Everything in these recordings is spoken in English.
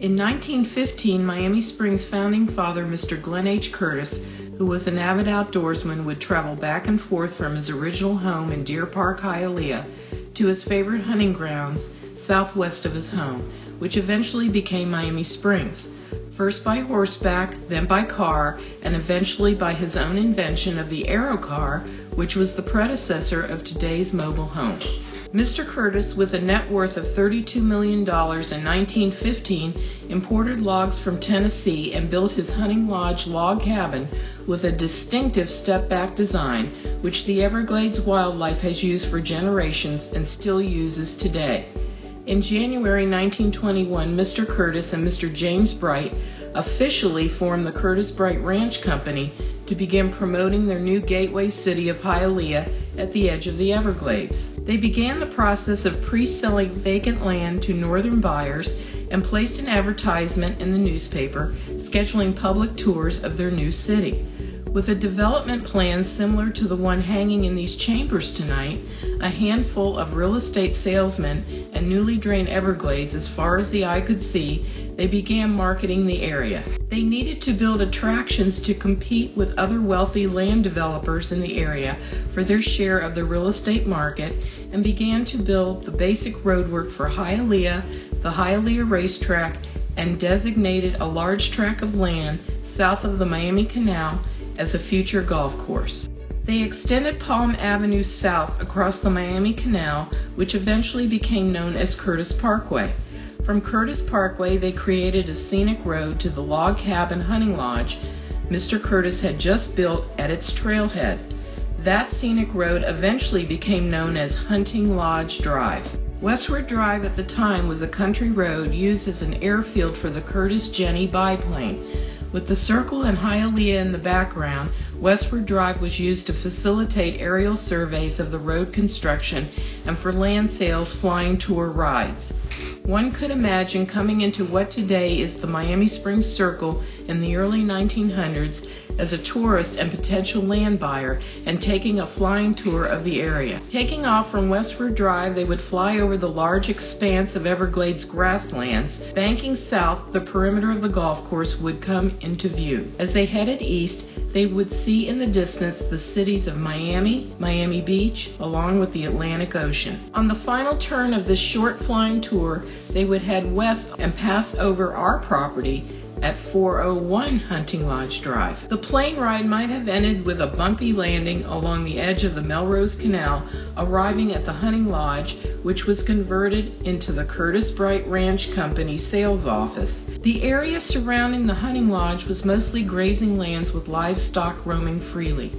In 1915, Miami Springs founding father Mr. Glenn H. Curtis, who was an avid outdoorsman, would travel back and forth from his original home in Deer Park, Hialeah, to his favorite hunting grounds southwest of his home, which eventually became Miami Springs. First by horseback, then by car, and eventually by his own invention of the aero car, which was the predecessor of today's mobile home. Mr. Curtis, with a net worth of $32 million in 1915, imported logs from Tennessee and built his hunting lodge log cabin with a distinctive step-back design, which the Everglades wildlife has used for generations and still uses today. In January 1921, Mr. Curtis and Mr. James Bright officially formed the Curtis Bright Ranch Company to begin promoting their new gateway city of Hialeah at the edge of the Everglades. They began the process of pre-selling vacant land to northern buyers and placed an advertisement in the newspaper scheduling public tours of their new city. With a development plan similar to the one hanging in these chambers tonight, a handful of real estate salesmen and newly drained Everglades as far as the eye could see, they began marketing the area. They needed to build attractions to compete with other wealthy land developers in the area for their share of the real estate market and began to build the basic roadwork for Hialeah, the Hialeah racetrack, and designated a large tract of land south of the Miami Canal as a future golf course. They extended Palm Avenue south across the Miami Canal, which eventually became known as Curtis Parkway. From Curtis Parkway, they created a scenic road to the log cabin hunting lodge Mr. Curtis had just built at its trailhead. That scenic road eventually became known as Hunting Lodge Drive. Westward Drive at the time was a country road used as an airfield for the Curtis Jenny biplane. With the circle and Hialeah in the background, Westward Drive was used to facilitate aerial surveys of the road construction and for land sales flying tour rides. One could imagine coming into what today is the Miami Springs Circle in the early 1900s as a tourist and potential land buyer and taking a flying tour of the area. Taking off from Westward Drive, they would fly over the large expanse of Everglades grasslands. Banking south, the perimeter of the golf course would come into view. As they headed east, they would see in the distance the cities of Miami, Miami Beach, along with the Atlantic Ocean. On the final turn of this short flying tour, they would head west and pass over our property at 401 Hunting Lodge Drive. The plane ride might have ended with a bumpy landing along the edge of the Melrose Canal, arriving at the hunting lodge, which was converted into the Curtis Bright Ranch Company sales office. The area surrounding the hunting lodge was mostly grazing lands with livestock roaming freely.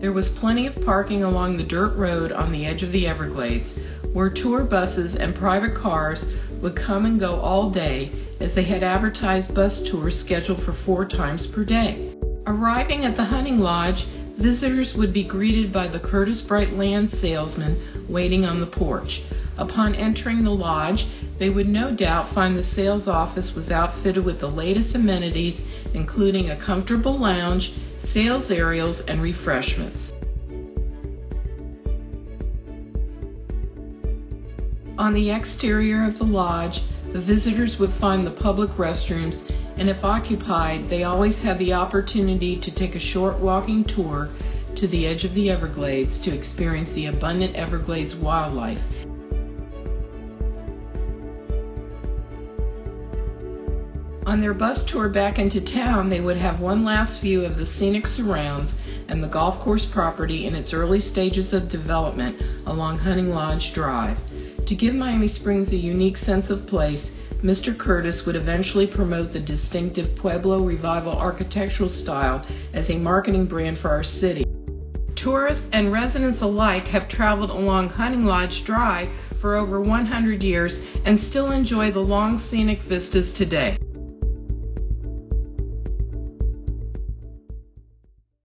There was plenty of parking along the dirt road on the edge of the Everglades, where tour buses and private cars would come and go all day, as they had advertised bus tours scheduled for 4 times per day. Arriving at the hunting lodge, visitors would be greeted by the Curtis Bright land salesman waiting on the porch. Upon entering the lodge, they would no doubt find the sales office was outfitted with the latest amenities, including a comfortable lounge, sales aerials, and refreshments. On the exterior of the lodge, the visitors would find the public restrooms, and if occupied, they always had the opportunity to take a short walking tour to the edge of the Everglades to experience the abundant Everglades wildlife. On their bus tour back into town, they would have one last view of the scenic surrounds and the golf course property in its early stages of development along Hunting Lodge Drive. To give Miami Springs a unique sense of place, Mr. Curtis would eventually promote the distinctive Pueblo Revival architectural style as a marketing brand for our city. Tourists and residents alike have traveled along Hunting Lodge Drive for over 100 years and still enjoy the long scenic vistas today.